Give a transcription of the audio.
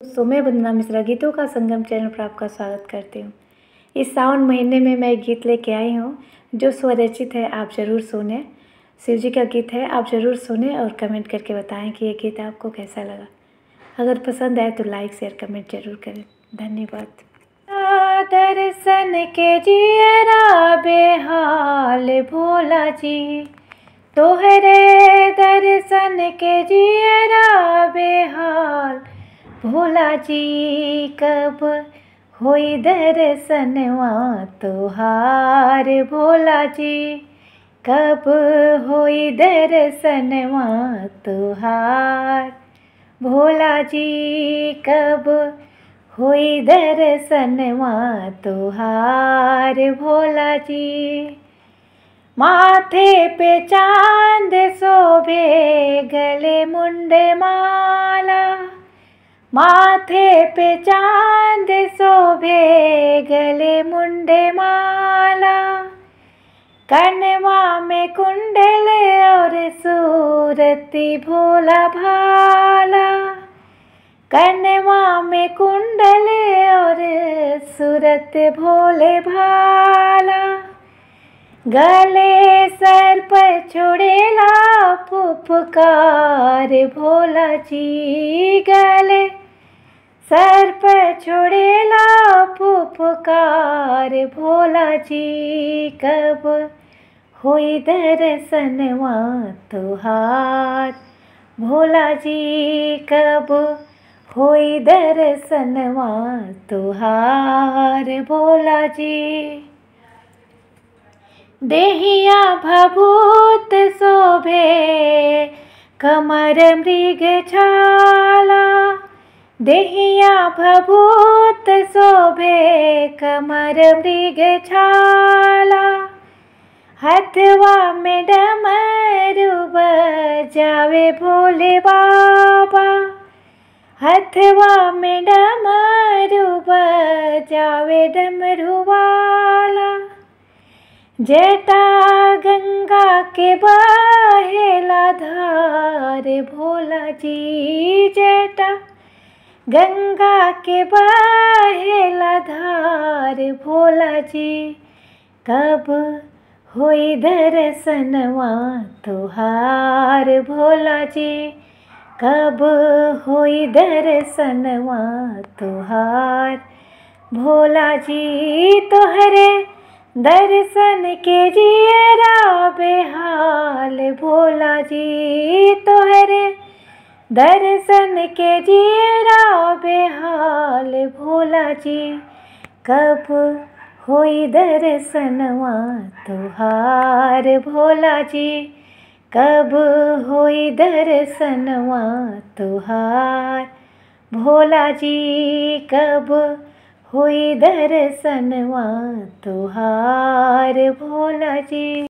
मैं वंदना मिश्रा गीतों का संगम चैनल पर आपका स्वागत करती हूँ। इस सावन महीने में मैं एक गीत लेके आई हूँ जो स्वरचित है, आप ज़रूर सुने। शिव जी का गीत है, आप ज़रूर सुने और कमेंट करके बताएं कि ये गीत आपको कैसा लगा। अगर पसंद आए तो लाइक शेयर कमेंट ज़रूर करें। धन्यवाद। दर्शन के जियरा बेहाल भोला जी, तोहरे दर्शन के जियरा बेहाल भोला जी, कब होई दर्शनवा तोहार भोला जी, कब होई दर्शनवा तोहार भोला जी, कब होई दर्शनवा तोहार भोला जी। माथे पे चांद शोभे गले मुंडे माला, माथे पे चांद शोभे गले मुंडे माला, कनवा में कुंडल और सूरती भोला भाला, कनवा में कुंडल और सूरत भोले भाला, गले सर पर छोड़ेला फुफकार भोला जी, गले सर पर छोड़ेला फुफकार भोला जी, कब होई दर्शनवा तोहार भोला जी, कब होई दर्शनवा तोहार भोला जी। देहिया भभूत शोभे कमर मृग छाला, देहिया भभूत शोभे कमर मृग छाला, हथवा में डमरू बजावे भोले बाबा, हथवा में डमरू बजावे डमरू वाला, जटा गंगा के बहेला धार भोला जी, जटा गंगा के बहेला धार भोला जी, कब होई दर्शनवा तोहार भोला जी, कब होई दर्शनवा तोहार भोला जी, तोहरे दर्शन के जियरा बेहाल भोला जी, तोहरे दर्शन के जियरा बेहाल भोला जी, कब होई दर्शनवा तोहार भोला जी, कब होई दर्शनवा तोहार भोला जी, कब होई दर्शनवा तोहार भोला जी।